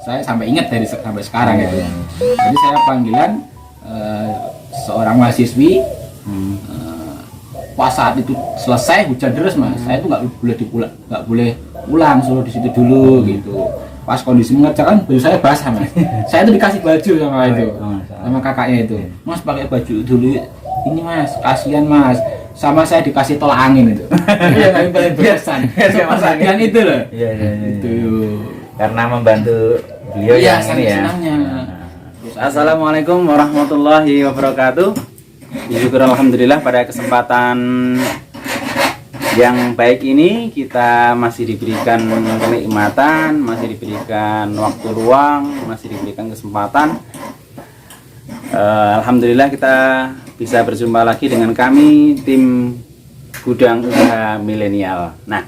saya sampai ingat sampai sekarang gitu. Jadi saya panggilan seorang mahasiswi. Pas saat itu selesai hujan deras mas, saya itu nggak boleh pulang, suruh di situ dulu gitu. Pas kondisi mengerjakan baju saya basah mas, saya itu dikasih baju sama kakaknya itu, mas pakai baju dulu ini mas, kasihan mas, sama saya dikasih tolak angin itu. Iya kami paling berkesan, perhatian itu loh. Iya. Itu Karena membantu beliau ya, yang ini ya. senangnya. Assalamualaikum warahmatullahi wabarakatuh. Syukur alhamdulillah pada kesempatan yang baik ini kita masih diberikan kenikmatan, masih diberikan waktu luang, masih diberikan kesempatan. Alhamdulillah kita bisa berjumpa lagi dengan kami tim Gudang Usaha Milenial. Nah,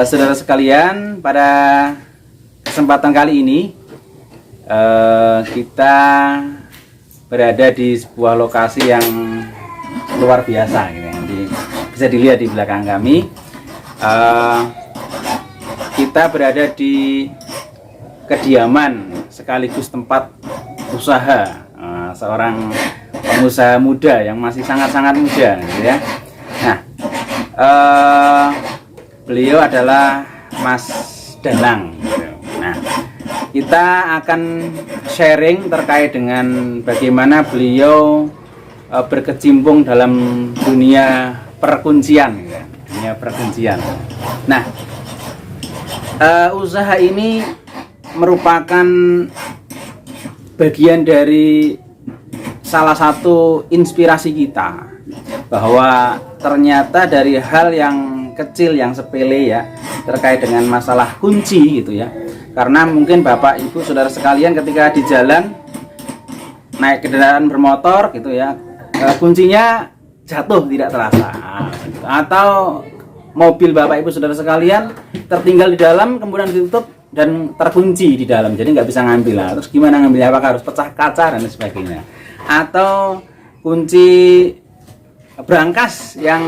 saudara sekalian, pada kesempatan kali ini kita berada di sebuah lokasi yang luar biasa gitu. Bisa dilihat di belakang kami, kita berada di kediaman sekaligus tempat usaha seorang pengusaha muda yang masih sangat-sangat muda gitu ya. Nah, beliau adalah Mas Danang gitu. Nah, kita akan sharing terkait dengan bagaimana beliau berkecimpung dalam dunia perkuncian, dunia perkuncian. Nah, usaha ini merupakan bagian dari salah satu inspirasi kita bahwa ternyata dari hal yang kecil, yang sepele ya, terkait dengan masalah kunci gitu ya. Karena mungkin Bapak Ibu Saudara sekalian ketika di jalan naik kendaraan bermotor gitu ya, kuncinya jatuh tidak terasa, atau mobil Bapak Ibu Saudara sekalian tertinggal di dalam kemudian ditutup dan terkunci di dalam, jadi nggak bisa ngambil lah. Terus gimana ngambilnya? Apakah harus pecah kaca dan sebagainya, atau kunci brankas yang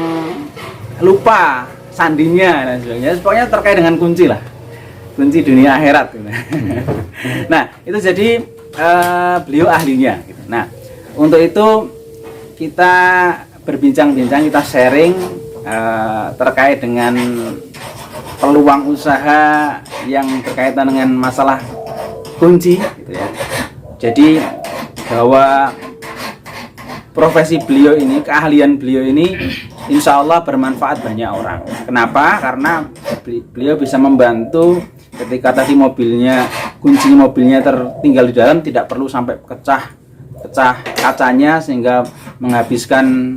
lupa sandinya dan sebagainya. Pokoknya terkait dengan kunci lah, kunci dunia akhirat gitu. Nah, itu jadi beliau ahlinya gitu. Nah, untuk itu kita berbincang-bincang, kita sharing terkait dengan peluang usaha yang berkaitan dengan masalah kunci gitu ya. Jadi bahwa profesi beliau ini, keahlian beliau ini insya Allah bermanfaat banyak orang. Kenapa? Karena beliau bisa membantu ketika tadi kunci mobilnya tertinggal di dalam, tidak perlu sampai pecah kacanya sehingga menghabiskan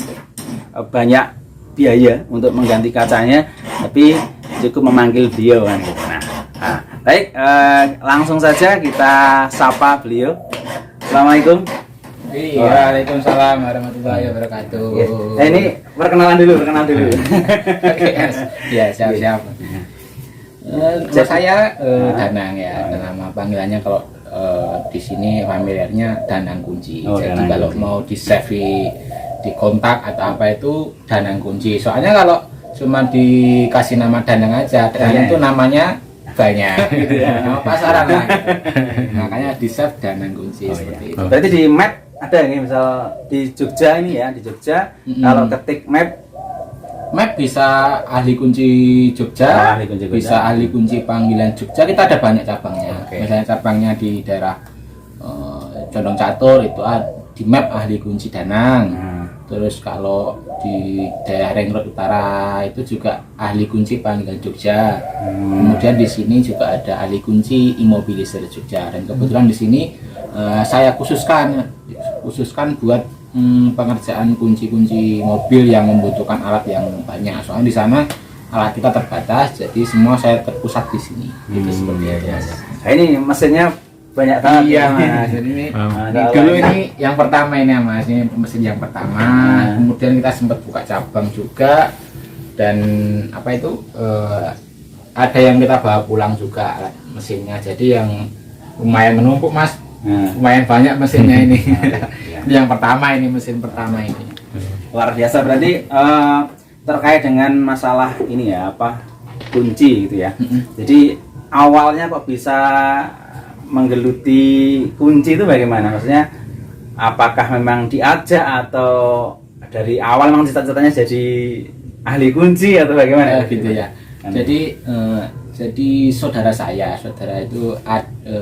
banyak biaya untuk mengganti kacanya, tapi cukup memanggil beliau kan. Nah, baik, langsung saja kita sapa beliau. Assalamualaikum. Waalaikumsalam warahmatullahi wabarakatuh. Nah, ini perkenalan dulu. Ya, siap. Saya Danang ya, nama panggilannya kalau di sini familiarnya Danang Kunci. Jadi Danang kalau kunci. Mau di save di kontak atau apa itu Danang Kunci. Soalnya kalau cuma dikasih nama Danang aja, Danang itu namanya banyak gitu ya, nama pasaran lah gitu. Makanya di save Danang Kunci seperti itu. Berarti di map ada nggak, misal di Jogja ini ya, di Jogja kalau ketik map bisa ahli kunci Jogja, bisa ahli kunci panggilan Jogja. Kita ada banyak cabangnya. Misalnya cabangnya di daerah Condong Catur itu di map ahli kunci Danang. Terus kalau di daerah Ring Road Utara itu juga ahli kunci panggilan Jogja. Kemudian di sini juga ada ahli kunci Immobilisir Jogja. Dan kebetulan di sini saya khususkan buat pengerjaan kunci-kunci mobil yang membutuhkan alat yang banyak. Soalnya di sana alat kita terbatas, jadi semua saya terpusat di sini. Itu seperti itu. Nah, ini mesinnya banyak banget. Iya mas. Jadi ini dulu ini yang pertama ini mas, ini mesin yang pertama. Kemudian kita sempat buka cabang juga, dan apa itu ada yang kita bawa pulang juga mesinnya. Jadi yang lumayan menumpuk mas. Lumayan banyak mesinnya ini. Ini yang pertama, ini mesin pertama ini. Luar biasa. Berarti terkait dengan masalah ini ya, apa kunci gitu ya. Jadi awalnya kok bisa menggeluti kunci itu bagaimana? Maksudnya apakah memang diajak atau dari awal memang cita-citanya jadi ahli kunci atau bagaimana? Gitu ya. Jadi saudara itu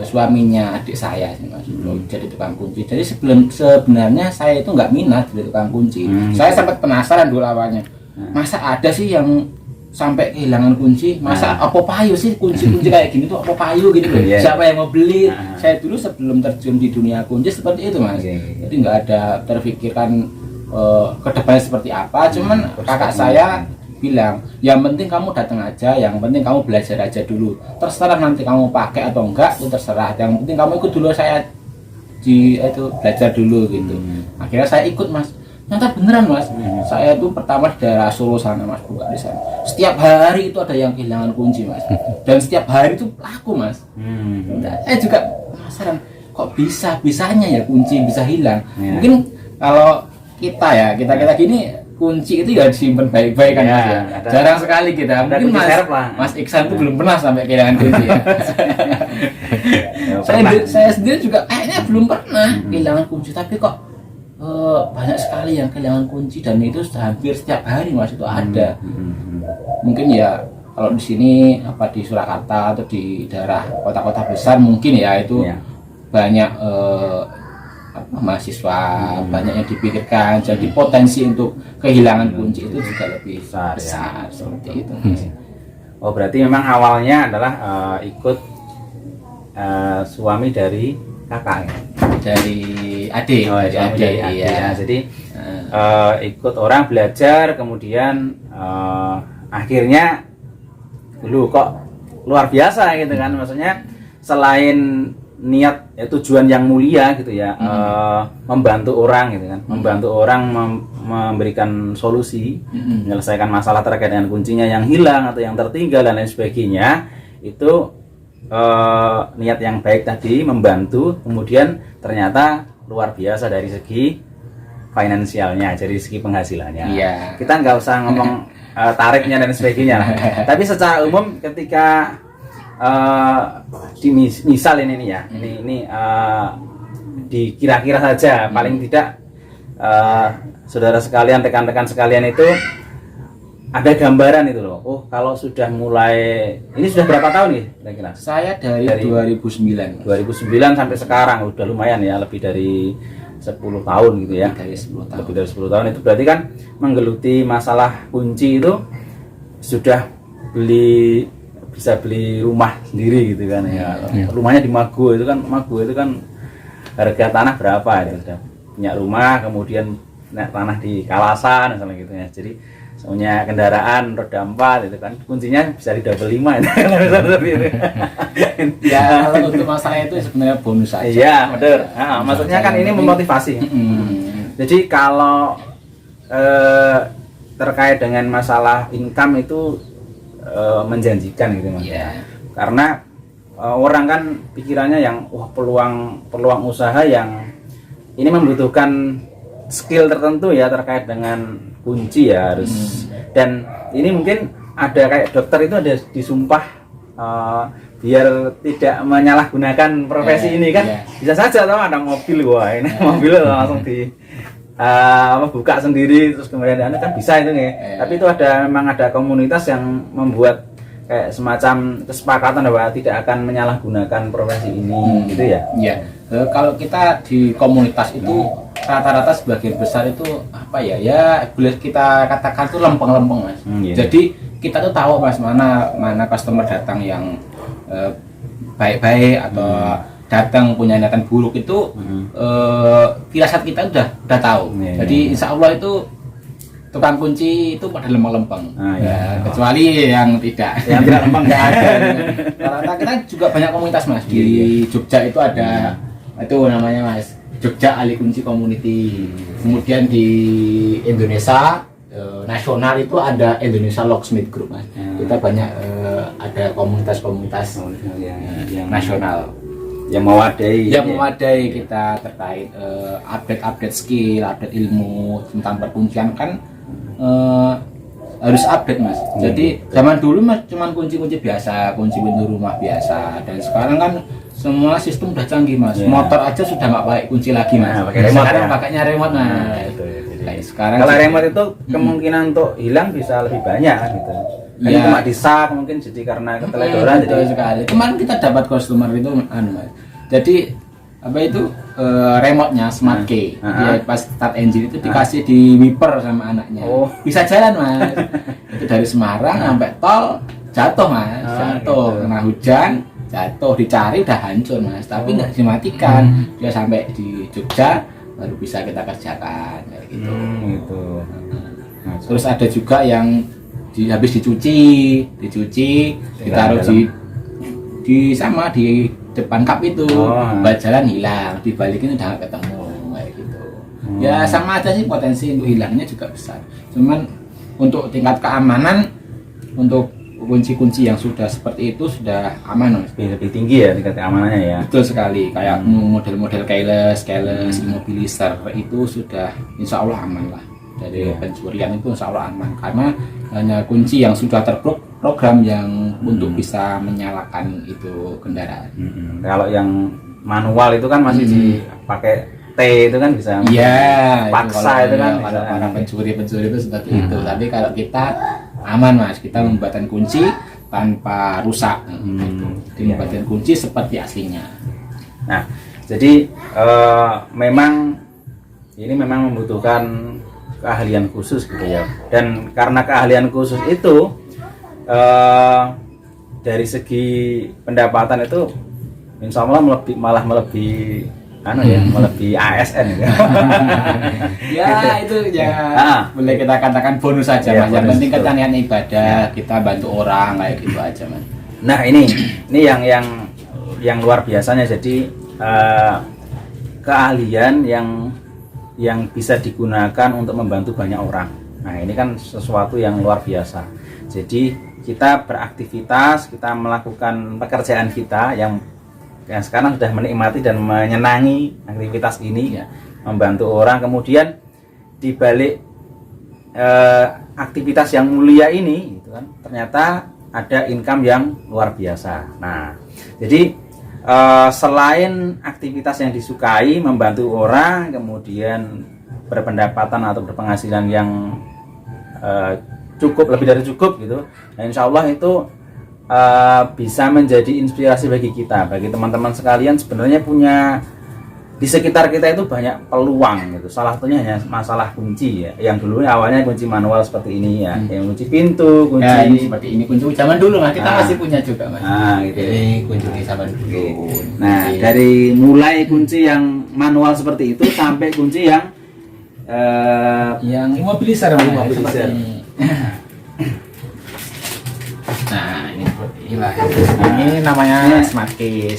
suaminya adik saya sih Mas, jadi tukang kunci. Jadi sebenarnya saya itu nggak minat jadi tukang kunci. Saya sempat penasaran dulu awalnya. Masa ada sih yang sampai kehilangan kunci, masa apa payu sih kunci kayak gini tuh, apa payu gitu loh, siapa yang mau beli? Saya dulu sebelum terjun di dunia kunci seperti itu Mas, jadi nggak ada terfikirkan ke depannya seperti apa, cuman kakak saya bilang, yang penting kamu datang aja, yang penting kamu belajar aja dulu, terserah nanti kamu pakai atau enggak, itu terserah, yang penting kamu ikut dulu saya belajar dulu gitu. Akhirnya saya ikut Mas. Nyata beneran Mas, saya itu pertama di daerah Solo sana Mas, buka di sana. Setiap hari itu ada yang kehilangan kunci Mas, dan setiap hari itu laku Mas. Saya juga penasaran, kok bisanya ya kunci bisa hilang. Mungkin kalau kita gini kunci itu ya disimpan baik-baik kan Mas ya. Jarang sekali kita. Mungkin Mas Iksan itu belum pernah sampai kehilangan kunci ya. Saya sendiri juga kayaknya belum pernah kehilangan kunci, tapi kok banyak sekali yang kehilangan kunci, dan itu sudah hampir setiap hari Mas itu ada. Mungkin ya kalau di sini di Surakarta atau di daerah kota-kota besar mungkin ya itu banyak mahasiswa, banyak yang dipikirkan, jadi potensi untuk kehilangan kunci itu juga lebih besar seperti itu. Oh berarti memang awalnya adalah ikut suami dari kakak ya? Dari adik, ya. Jadi ikut orang belajar, kemudian akhirnya dulu kok luar biasa gitu kan, maksudnya selain niat tujuan yang mulia gitu ya, membantu orang gitu kan, membantu orang memberikan solusi, menyelesaikan masalah terkait dengan kuncinya yang hilang atau yang tertinggal dan lain sebagainya, itu niat yang baik tadi membantu, kemudian ternyata luar biasa dari segi finansialnya, dari segi penghasilannya. Kita nggak usah ngomong tarifnya dan sebagainya lah. Tapi secara umum ketika misal ini ya, ini dikira-kira saja, paling tidak saudara sekalian, rekan-rekan sekalian itu ada gambaran itu loh. Oh, kalau sudah mulai, ini sudah berapa tahun nih kira-kira? Saya dari 2009 sampai sekarang udah lumayan ya, lebih dari 10 tahun gitu ya. Lebih dari 10 tahun itu berarti kan menggeluti masalah kunci itu sudah bisa beli rumah sendiri gitu kan ya. Rumahnya di Mago itu kan harga tanah berapa ya, sudah punya rumah, kemudian tanah di Kalasan misalnya gitu ya. Jadi punya kendaraan roda 4 itu kan kuncinya bisa di double 5 itu. Ya kalau untuk masalah itu sebenarnya bonus aja. Iya betul. Nah, maksudnya kan ini memotivasi. Jadi kalau terkait dengan masalah income itu menjanjikan gitu Mas. Karena orang kan pikirannya yang peluang usaha yang ini membutuhkan skill tertentu ya terkait dengan kunci ya harus, dan ini mungkin ada kayak dokter itu ada disumpah biar tidak menyalahgunakan profesi ini kan. Bisa saja tau ada mobil, wah ini mobil langsung di buka sendiri terus kemudian kan bisa itu nih. Tapi itu memang ada komunitas yang membuat kayak semacam kesepakatan bahwa tidak akan menyalahgunakan profesi ini gitu ya. Iya. Kalau kita di komunitas itu rata-rata sebagian besar itu boleh kita katakan tuh lempeng-lempeng Mas. Jadi kita tuh tahu Mas mana customer datang yang baik-baik atau datang punya niatan buruk itu firasat kita udah tahu. Jadi insya Allah itu tukang kunci itu pada lempeng-lempeng. Kecuali yang tidak lempeng nggak ada. Karena kita juga banyak komunitas Mas di Jogja itu ada itu namanya Mas Jogja Ahli Kunci Community. Kemudian di Indonesia nasional itu ada Indonesia Locksmith Group Mas. Kita banyak ada komunitas-komunitas yang nasional yang mewadai kita terkait update skill, update ilmu tentang perkuncian kan harus update mas. Jadi zaman dulu mas cuman kunci-kunci biasa, kunci pintu rumah biasa, dan sekarang kan semua sistem udah canggih mas. Motor aja sudah nggak pakai kunci lagi mas. Pakai remote, sekarang ya? pakainya remote mas. Kayak sekarang kalau remote itu kemungkinan untuk hilang bisa lebih banyak gitu. Ini cuma disak mungkin jadi karena keteledoran. Betul sekali. Kemarin kita dapat customer itu mas. Jadi apa itu remote-nya smart key. Dia pas start engine itu dikasih di wiper sama anaknya. Bisa jalan mas. Itu dari Semarang sampai tol jatuh mas. Jatuh kena hujan, jatuh dicari udah hancur mas. Tapi nggak dimatikan. Dia sampai di Jogja baru bisa kita kerjakan kayak gitu. Nah, terus ada juga yang habis dicuci, ditaruh di sama di depan kap itu, buat jalan hilang, dibalikin udah nggak ketemu kayak gitu. Ya sama aja sih, potensi untuk hilangnya juga besar. Cuman untuk tingkat keamanan untuk kunci-kunci yang sudah seperti itu sudah aman mas. Lebih tinggi ya tingkat keamanannya ya. Betul sekali, kayak model-model keyless, immobilizer itu sudah insya Allah aman lah dari pencurian. Itu insya Allah aman karena hanya kunci yang sudah terprogram yang untuk bisa menyalakan itu kendaraan. Kalau yang manual itu kan masih dipakai T itu kan bisa paksa itu kan kalau para pencuri itu seperti itu. Tapi kalau kita aman mas, kita membuatkan kunci tanpa rusak. Membuatkan kunci seperti aslinya. Nah, jadi memang ini memang membutuhkan keahlian khusus gitu ya. Dan karena keahlian khusus itu dari segi pendapatan itu insya Allah malah melebihi melebihi ASN ya. Itu ya boleh kita katakan bonus saja mas. Yang penting kita niat ibadah, kita bantu orang kayak gitu aja mas. Nah ini yang luar biasanya. Jadi keahlian yang bisa digunakan untuk membantu banyak orang. Nah ini kan sesuatu yang luar biasa. Jadi kita beraktivitas, kita melakukan pekerjaan kita yang sekarang sudah menikmati dan menyenangi aktivitas ini ya, membantu orang. Kemudian dibalik aktivitas yang mulia ini gitu kan, ternyata ada income yang luar biasa. Nah jadi selain aktivitas yang disukai, membantu orang, kemudian berpendapatan atau berpenghasilan yang cukup, lebih dari cukup gitu, nah insya Allah itu bisa menjadi inspirasi bagi kita, bagi teman-teman sekalian. Sebenarnya punya di sekitar kita itu banyak peluang gitu. Salah satunya hanya masalah kunci ya, yang dulu awalnya kunci manual seperti ini ya, yang kunci pintu, kunci ya, ini seperti ini kunci zaman dulu mas, kita masih punya juga mas. Gitu. Ini kunci zaman dulu. Nah dari mulai kunci yang manual seperti itu sampai kunci yang immobilizer. Nah ini inilah. Ini namanya smart key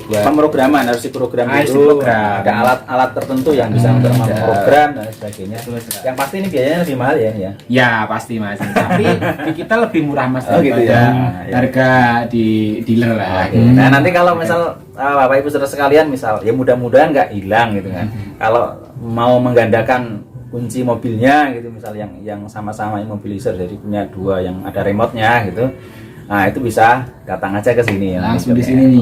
buat pemrograman, harus diprogram dulu. Ada alat-alat tertentu yang bisa untuk memprogram dan sebagainya. Yang pasti ini biayanya lebih mahal ya? Ya pasti mas. Tapi di kita lebih murah mas. Gitu ya. Harga di dealer lah. Nah nanti kalau misal bapak ibu saudara sekalian, misal ya mudah-mudahan nggak hilang gitu kan. Kalau mau menggandakan kunci mobilnya gitu, misal yang sama-sama immobilizer, jadi punya dua yang ada remote-nya gitu. Nah itu bisa datang aja ke sini ya. Langsung di sini nih.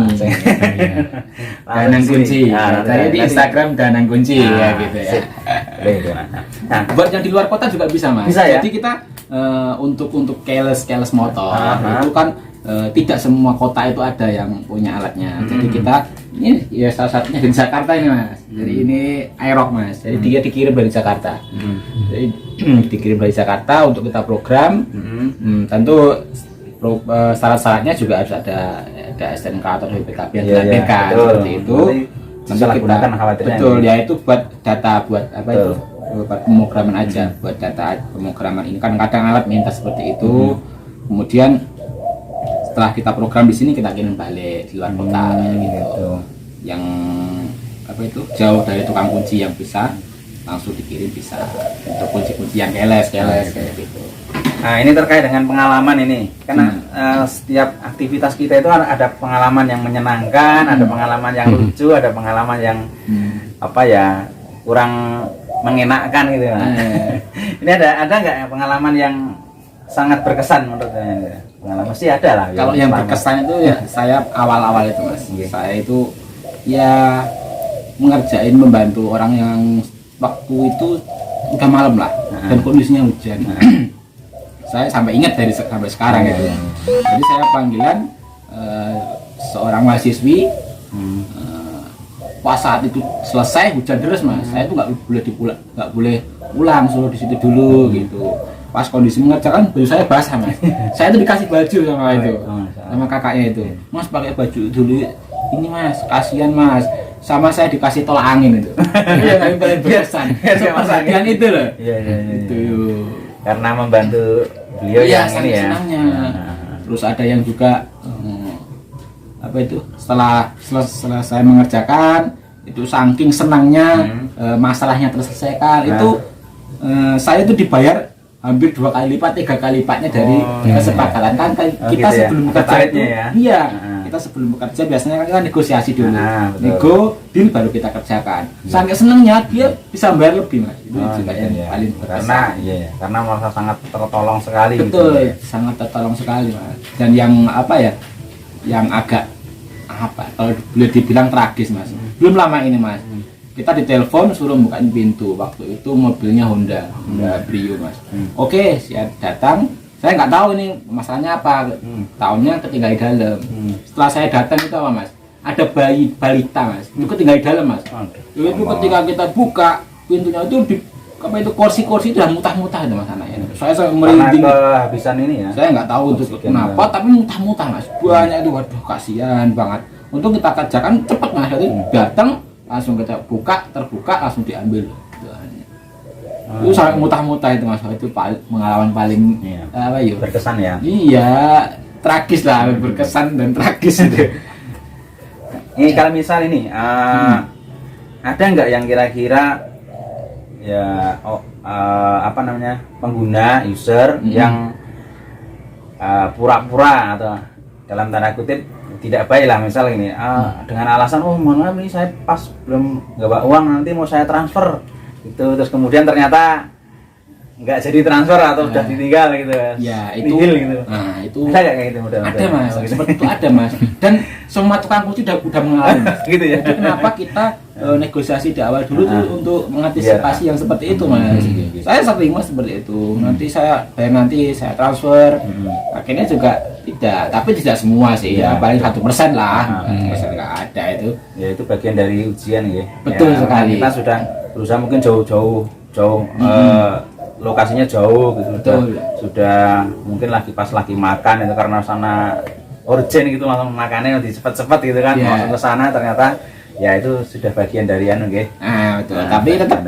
Danang kunci. Saya di Instagram Danang kunci ya gitu ya. Nah, buat yang di luar kota juga bisa mas. Bisa ya. Jadi kita untuk keyless motor itu kan tidak semua kota itu ada yang punya alatnya. Jadi kita ini ya salah satunya di Jakarta ini mas. Jadi ini Aerox mas. Jadi dia dikirim dari Jakarta. Jadi dikirim dari Jakarta untuk kita program. Tentu syarat-syaratnya juga harus ada STNK atau BPKB yang dilampirkan seperti itu. Nanti kita betul ya, itu buat data, buat apa itu, buat pemrograman aja, buat data pemrograman ini kan kadang alat minta seperti itu. Kemudian setelah kita program di sini kita kirim balik di luar kota gitu. Yang apa itu jauh dari tukang kunci yang bisa langsung dikirim bisa. Untuk kunci-kunci yang keles kayak gitu. Nah ini terkait dengan pengalaman ini, karena setiap aktivitas kita itu ada pengalaman yang menyenangkan, ada pengalaman yang lucu, ada pengalaman yang apa ya kurang mengenakkan gitu. Ini ada nggak pengalaman yang sangat berkesan menurut saya? Pengalaman mesti ada lah. Kalau yang berkesan itu ya saya awal-awal itu Mas. Saya itu ya membantu orang yang waktu itu udah malam lah dan kondisinya hujan. Saya sampai ingat sampai sekarang gitu. Jadi saya panggilan seorang mahasiswi. Pas saat itu selesai hujan deras Mas, saya tuh nggak boleh pulang, suruh di situ dulu gitu. Pas kondisi mengerjakan baju saya basah Mas. Saya tuh dikasih baju sama kakaknya itu. Mas pakai baju dulu ini Mas, kasihan Mas. Sama saya dikasih tolak angin itu. Iya, yang paling berkesan. Sepertian itu loh. Iya. Itu. Karena membantu beliau yang ini ya. Senangnya. Terus ada yang juga apa itu setelah saya mengerjakan itu saking senangnya masalahnya terselesaikan itu saya itu dibayar hampir 2 kali lipat 3 kali lipatnya dari kesepakatan kan kita gitu sebelum ya? bekerja itu ya? Iya kita sebelum bekerja biasanya kan negosiasi dulu nego deal baru kita kerjakan saking senangnya dia bisa bayar lebih Mas itu juga yang paling berkesan karena merasa sangat tertolong sekali betul gitu. Sangat tertolong sekali Mas dan yang apa ya yang agak kalau boleh dibilang tragis Mas belum lama ini Mas kita ditelepon suruh bukain pintu waktu itu mobilnya Honda Brio Mas oke saya datang saya nggak tahu ini masalahnya apa tahunnya ketinggalan di dalam setelah saya datang itu apa Mas ada bayi balita Mas itu ketinggalan di dalam Mas itu ketika kita buka pintunya itu kursi-kursi itu udah mutah-mutah itu Mas anaknya saya merinding kehabisan ini ya saya nggak tahu itu kenapa tapi mutah-mutah Mas banyak itu waduh kasihan banget untuk kita kerjakan cepat Mas jadi datang langsung kita terbuka langsung diambil itu sangat mutah-mutah itu Mas itu pengalaman paling apa ya berkesan ya iya tragis lah berkesan dan tragis itu ini kalau misal ini ada nggak yang kira-kira ya apa namanya pengguna user yang pura-pura atau dalam tanda kutip tidak baik lah misal ini dengan alasan mohon maaf ini saya pas belum nggak bawa uang nanti mau saya transfer itu terus kemudian ternyata nggak jadi transfer atau sudah ditinggal gitu ya itu gitu. Nah itu ada nggak kayak gitu ada Mas seperti itu ada Mas dan semua tukang kunci udah mengalami gitu ya jadi kenapa kita negosiasi di awal dulu tuh untuk mengantisipasi yang seperti itu Mas saya sering Mas seperti itu nanti saya transfer akhirnya juga tapi tidak semua sih ya paling 1% lah 1% nggak ada itu ya itu bagian dari ujian ya betul sekali kita sudah berusaha mungkin jauh lokasinya jauh gitu sudah mungkin pas lagi makan itu karena sana urgent gitu langsung makannya di cepet-cepet gitu kan masuk ke sana ternyata ya itu sudah bagian dari betul tapi tetap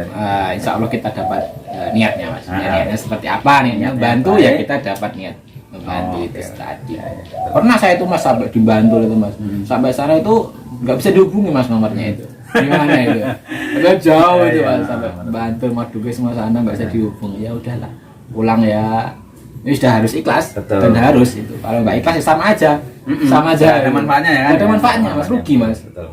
insya Allah kita dapat niatnya Mas niatnya seperti apa niatnya bantu ya kita dapat niat membantu itu tadi pernah saya itu Mas sampai dibantu itu Mas sampai sana itu nggak bisa dihubungi Mas nomornya itu gimana itu agak jauh itu Mas sampai bantu Maduge semua sana nggak bisa dihubungi ya udahlah pulang ya ini sudah harus ikhlas dan harus itu kalau nggak ikhlas ya sama aja ada manfaatnya ya kan ada manfaatnya Mas rugi Mas betul.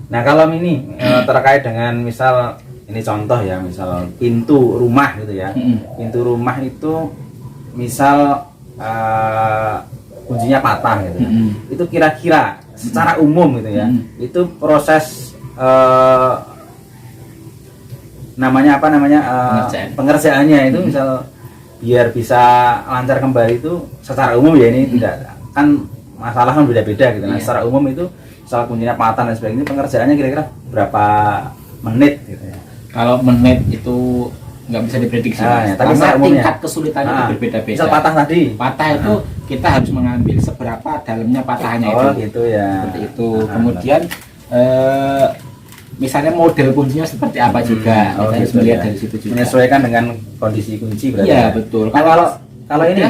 Nah kalau ini terkait dengan misal ini contoh ya misal pintu rumah gitu ya pintu rumah itu misal kuncinya patah gitu ya itu kira-kira secara umum gitu ya itu proses pengerjaannya itu misal biar bisa lancar kembali itu secara umum ya ini tidak kan masalah kan beda-beda gitu nah secara umum itu misal kuncinya patah dan sebagainya pengerjaannya kira-kira berapa menit gitu ya kalau menit itu nggak bisa diprediksi tapi karena tingkat kesulitannya itu berbeda-beda misal patah itu kita harus mengambil seberapa dalamnya patahnya itu gitu ya seperti itu kemudian misalnya model kuncinya seperti apa juga kita harus melihat dari situ juga menyesuaikan dengan kondisi kunci berarti iya betul kalau ini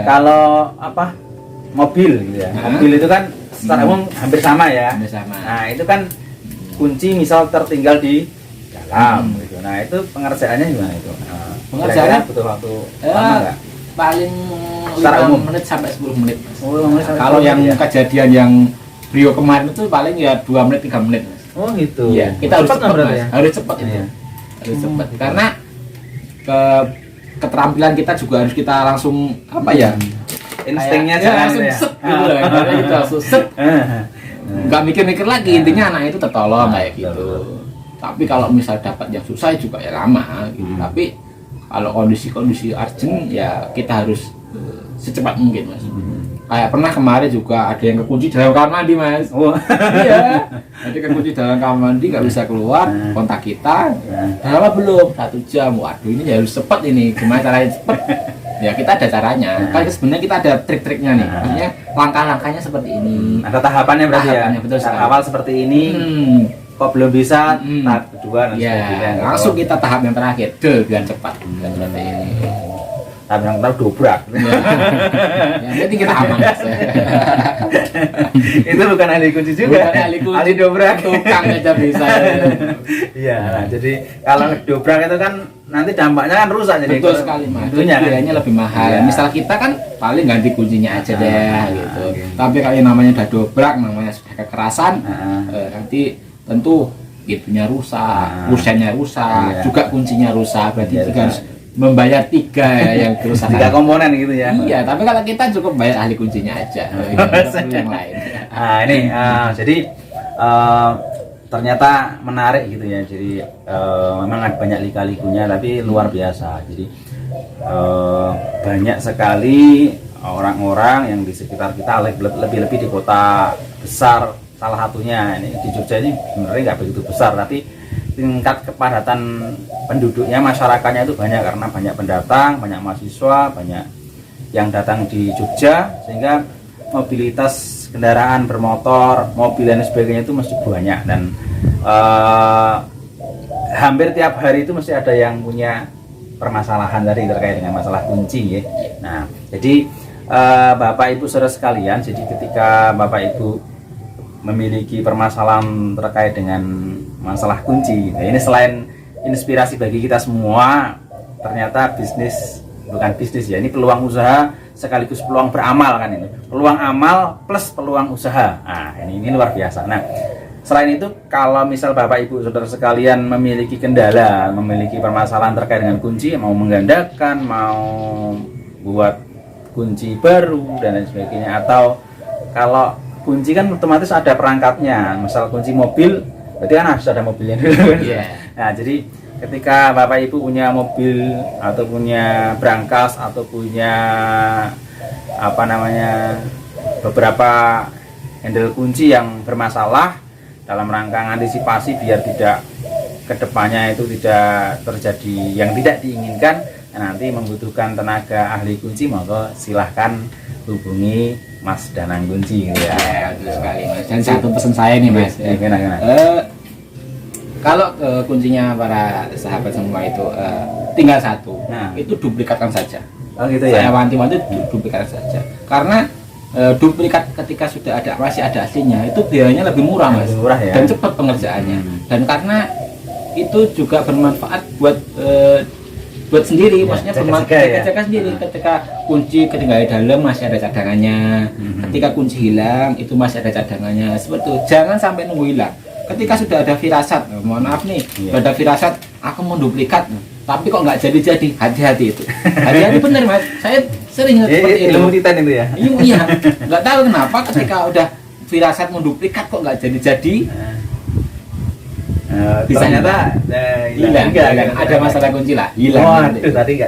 kalau apa mobil gitu ya mobil itu kan secara umum hampir sama ya nah itu kan kunci misal tertinggal di dalam gitu. Nah itu pengerjaannya gimana itu? Pengerjaannya butuh waktu lama nggak? Paling 5 menit sampai 10 menit. Kalau yang kejadian yang Brio kemarin itu paling ya 2 menit 3 menit. Oh gitu. Iya. Kita harus cepat ya. Harus cepat itu. Harus cepat karena keterampilan kita juga harus kita langsung apa ya? Instingnya Kayak, jangan langsung ya. set gitu lah. Kita langsung set. Nggak mikir-mikir lagi, intinya anak itu tertolong kayak gitu. Tapi kalau misal dapat yang susah juga ya lama gitu. Tapi kalau kondisi-kondisi urgent ya kita harus secepat mungkin mas. Kayak pernah kemarin juga ada yang kekunci dalam kamar mandi mas. Iya, ada kekunci dalam kamar mandi nggak bisa keluar, kontak kita. Udah lama belum? 1 jam. Waduh ini harus cepat ini. Gimana caranya cepat? Ya kita ada caranya. Kan sebenarnya kita ada trik-triknya nih. Maksudnya langkah-langkahnya seperti ini. Ada tahapannya berarti Tahapannya, ya. betul Tahap sekali. awal seperti ini. Kok belum bisa, tahap kedua dan Ya, sebagainya. langsung kita tahap yang terakhir, biar cepat. Dan seperti ini. Tahap yang kedua dobrak. Ya. Yang penting kita aman. Mas. Itu bukan ahli kunci juga. Bukan ahli kunci. Ahli dobrak. Tukang aja bisa. Iya, nah, jadi kalau dobrak itu kan nanti dampaknya kan rusak jadi. Betul sekali mas. Tentunya kan. Biayanya lebih mahal. Iya. Misal kita kan paling ganti kuncinya aja deh gitu. Oke. Tapi kalau yang namanya udah dobrak, namanya sudah kekerasan, nanti tentu itunya rusak, kusennya rusak, Iya. juga kuncinya rusak. Berarti Iya, kita harus membayar 3 ya yang kerusakan. 3 komponen gitu ya. Iya, tapi kalau kita cukup bayar ahli kuncinya aja. Nggak perlu yang lain. Nah ini jadi ternyata menarik gitu ya. Jadi memang ada banyak lika-likunya tapi luar biasa. Jadi banyak sekali orang-orang yang di sekitar kita lebih-lebih di kota besar. Salah satunya ini di Jogja ini sebenarnya nggak begitu besar tapi tingkat kepadatan penduduknya masyarakatnya itu banyak karena banyak pendatang, banyak mahasiswa, banyak yang datang di Jogja sehingga mobilitas kendaraan bermotor, mobil dan sebagainya itu mesti banyak dan hampir tiap hari itu mesti ada yang punya permasalahan tadi terkait dengan masalah kunci ya. Nah, jadi Bapak Ibu saudara sekalian, jadi ketika Bapak Ibu memiliki permasalahan terkait dengan masalah kunci, nah, ini selain inspirasi bagi kita semua, ternyata bisnis bukan bisnis ya, ini peluang usaha sekaligus peluang beramal kan ini, peluang amal plus peluang usaha. Nah, ini luar biasa. Nah, selain itu kalau misal Bapak Ibu saudara sekalian memiliki kendala, memiliki permasalahan terkait dengan kunci, mau menggandakan, mau buat kunci baru dan lain sebagainya, atau kalau kunci kan otomatis ada perangkatnya, misal kunci mobil berarti kan harus ada mobilnya dulu. Iya. Nah, jadi ketika Bapak Ibu punya mobil atau punya brankas atau punya apa namanya beberapa handle kunci yang bermasalah, dalam rangka antisipasi biar tidak kedepannya itu tidak terjadi yang tidak diinginkan, nanti membutuhkan tenaga ahli kunci, maka silahkan hubungi Mas Danang Kunci gitu ya. Betul sekali mas. Dan satu pesan saya nih mas. Gimana? Kalau kuncinya para sahabat semua itu tinggal satu, Nah. itu duplikatkan saja. Oh gitu Saya ya. wanti-wanti duplikatkan saja. Karena duplikat ketika sudah ada masih ada aslinya itu biayanya lebih murah mas. Lebih murah ya. Dan cepat pengerjaannya. Dan karena itu juga bermanfaat buat sendiri, maksudnya jaga-jaga jaga sendiri. Ketika kunci ketinggalan di dalam masih ada cadangannya, ketika kunci hilang itu masih ada cadangannya. Seperti itu, jangan sampai nunggu hilang. Ketika sudah ada firasat, mohon maaf nih, sudah ada firasat, aku mau duplikat, tapi kok nggak jadi, hati-hati itu. Hati-hati bener mas, saya sering seperti itu. Ilmu titan itu ya. Iya, nggak tahu kenapa ketika udah firasat mau duplikat kok nggak jadi. Bisa Ternyata hilang, ada masalah kunci lah, hilang. Waduh, tadi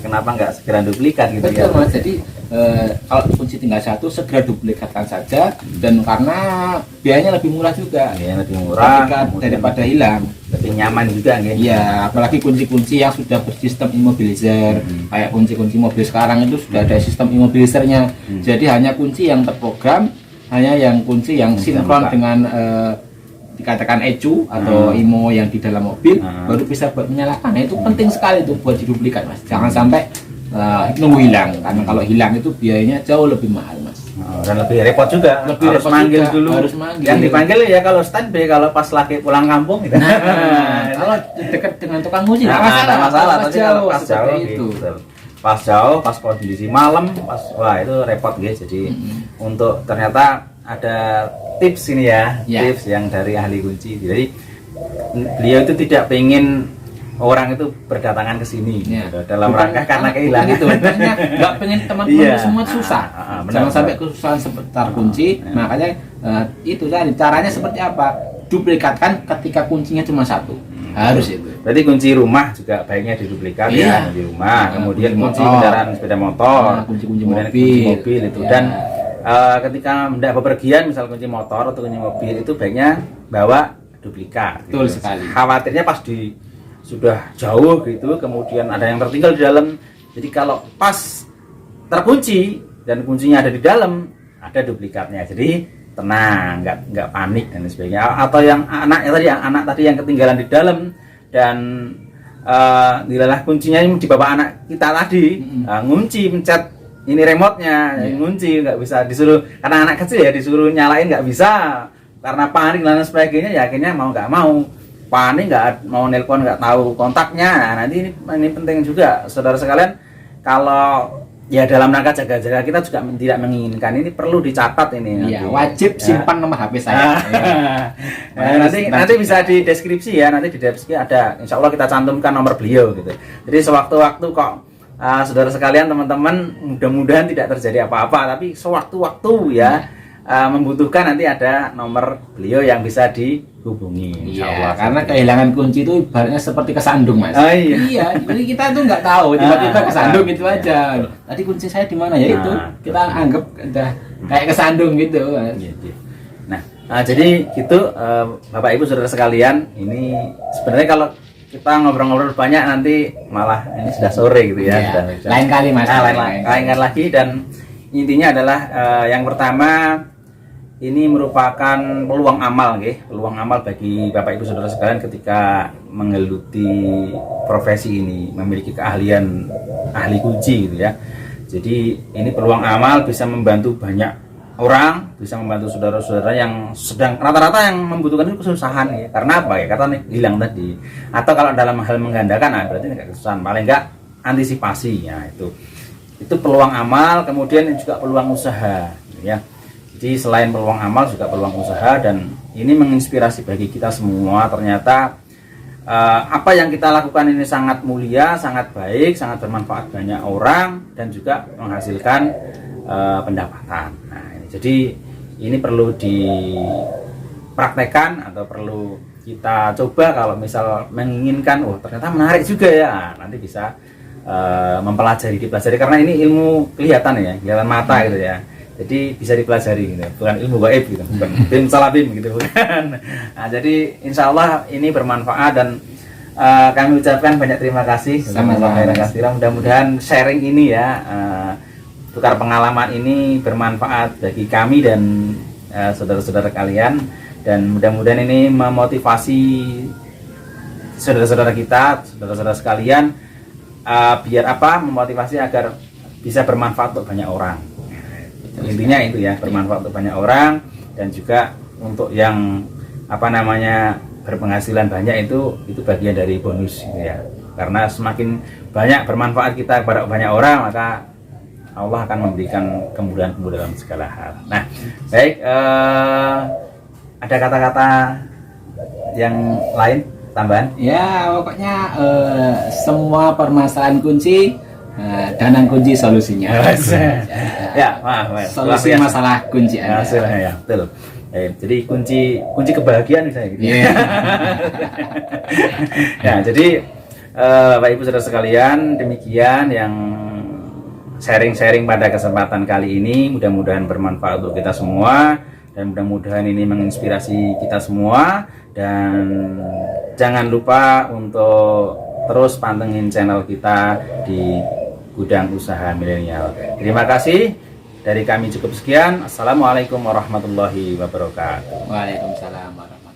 kenapa nggak segera duplikat gitu Betul ya? mas, jadi kalau kunci tinggal satu segera duplikatkan saja, dan karena biayanya lebih murah juga, Ya, lebih murah daripada hilang. lebih nyaman juga kan? Iya, apalagi kunci-kunci yang sudah bersistem immobilizer, kayak kunci-kunci mobil sekarang itu sudah ada sistem immobilizernya. Jadi hanya kunci yang terprogram, hanya yang kunci yang sinkron dengan dikatakan ECU atau IMO yang di dalam mobil baru bisa buat menyalakan. Nah, itu penting sekali itu buat diduplikat mas. Jangan sampai nunggu hilang, karena kalau hilang itu biayanya jauh lebih mahal mas. Dan lebih repot juga. Lebih harus repot manggil juga, dulu. harus manggil. Yang dipanggil ya kalau standby, kalau pas lagi pulang kampung gitu. Kalau dekat dengan tukang kunci nggak Nggak masalah. pas Tapi jauh kalau pas seperti jauh itu. gitu. Pas jauh, pas kondisi malam, wah itu repot guys. Jadi untuk ternyata ada tips ini ya, Ya. tips yang dari ahli kunci. Jadi beliau itu tidak pengen orang itu berdatangan ke sini Ya. gitu, dalam Bukan- rangka karena kehilangan gitu. Makanya nggak pengen teman-teman Iya. semua susah. Benar, Jangan sampai benar. kesusahan seputar kunci. Iya. Makanya itu tadi caranya seperti apa? Duplikatkan ketika kuncinya cuma satu. Harus itu. Berarti kunci rumah juga baiknya diduplikat Iya. ya, kunci rumah, Nah, kemudian kunci kunci motor. kendaraan sepeda motor, Nah, kunci-kunci kemudian mobil. kunci mobil itu. Ya. Dan ketika hendak bepergian, misal kunci motor atau kunci mobil itu baiknya bawa duplikat. Betul gitu. sekali. Khawatirnya pas sudah jauh gitu, kemudian ada yang tertinggal di dalam. Jadi kalau pas terkunci dan kuncinya ada di dalam, ada duplikatnya. Jadi tenang, nggak panik dan sebagainya. Atau yang anak tadi yang ketinggalan di dalam dan dilalah kuncinya di bawah anak kita tadi, ngunci pencet ini remote-nya, ngunci nggak bisa disuruh, karena anak kecil ya disuruh nyalain nggak bisa karena panik dan sebagainya, ya akhirnya mau nggak mau panik, nggak mau nelpon, nggak tahu kontaknya. Nah, nanti ini penting juga saudara sekalian, kalau ya dalam rangka jaga-jaga kita juga tidak menginginkan, ini perlu dicatat ini. Iya, wajib simpan nomor HP saya. Nah, nanti bisa di deskripsi ya, nanti di deskripsi ada, insya Allah kita cantumkan nomor beliau gitu. Jadi sewaktu-waktu kok saudara sekalian, teman-teman, mudah-mudahan tidak terjadi apa-apa, tapi sewaktu-waktu ya membutuhkan, nanti ada nomor beliau yang bisa dihubungi. Insya Allah. Iya, karena kehilangan kunci itu ibaratnya seperti kesandung, Mas. Oh, iya. Jadi kita tuh nggak tahu, tiba-tiba kesandung gitu aja. Tadi kunci saya di mana ya itu? Kita anggap udah kayak kesandung gitu, Mas. Iya, iya. Nah, jadi gitu Bapak Ibu saudara sekalian, ini sebenarnya kalau kita ngobrol-ngobrol banyak nanti malah ini sudah sore gitu ya. Iya. Sudah. Lain kali, Mas. Lain kali lagi. Dan intinya adalah yang pertama, ini merupakan peluang amal, peluang amal bagi Bapak Ibu saudara sekalian ketika menggeluti profesi ini, memiliki keahlian ahli kunci gitu ya. Jadi ini peluang amal, bisa membantu banyak orang, bisa membantu saudara-saudara yang sedang rata-rata yang membutuhkan itu kesusahan ya. Karena apa ya? Kata nih hilang tadi. Atau kalau dalam hal menggandakan, berarti nggak kesusahan, paling nggak antisipasi ya itu. Itu peluang amal, kemudian juga peluang usaha gitu ya. Jadi selain peluang amal juga peluang usaha, dan ini menginspirasi bagi kita semua. Ternyata apa yang kita lakukan ini sangat mulia, sangat baik, sangat bermanfaat banyak orang, dan juga menghasilkan pendapatan. Nah, jadi ini perlu dipraktekkan atau perlu kita coba kalau misal menginginkan, ternyata menarik juga ya, nanti bisa dipelajari, karena ini ilmu kelihatan ya, kelihatan mata gitu ya. Jadi bisa dipelajari gitu, bukan ilmu gaib gitu, bukan bim salabim gitu, bukan. Nah, jadi insya Allah ini bermanfaat, dan kami ucapkan banyak terima kasih. Sama-sama. Mudah-mudahan sharing ini ya, tukar pengalaman ini bermanfaat bagi kami dan saudara-saudara kalian, dan mudah-mudahan ini memotivasi saudara-saudara kita, saudara-saudara sekalian, biar apa? Memotivasi agar bisa bermanfaat untuk banyak orang. Intinya itu ya, bermanfaat untuk banyak orang, dan juga untuk yang berpenghasilan banyak, itu bagian dari bonus gitu ya. Karena semakin banyak bermanfaat kita kepada banyak orang, maka Allah akan memberikan kemudahan-kemudahan dalam segala hal. Nah, baik, ada kata-kata yang lain tambahan? Ya, pokoknya semua permasalahan kunci, Danang Kunci solusinya. Ya, Solusi masalah kunci Anda. Ya, betul. Jadi kunci kebahagiaan misalnya gitu. Yeah. Ya, jadi Bapak Ibu saudara sekalian, demikian yang sharing-sharing pada kesempatan kali ini. Mudah-mudahan bermanfaat untuk kita semua, dan mudah-mudahan ini menginspirasi kita semua. Dan jangan lupa untuk terus pantengin channel kita di Gudang Usaha Milenial. Terima kasih. Dari kami cukup sekian. Assalamualaikum warahmatullahi wabarakatuh. Waalaikumsalam warahmatullahi wabarakatuh.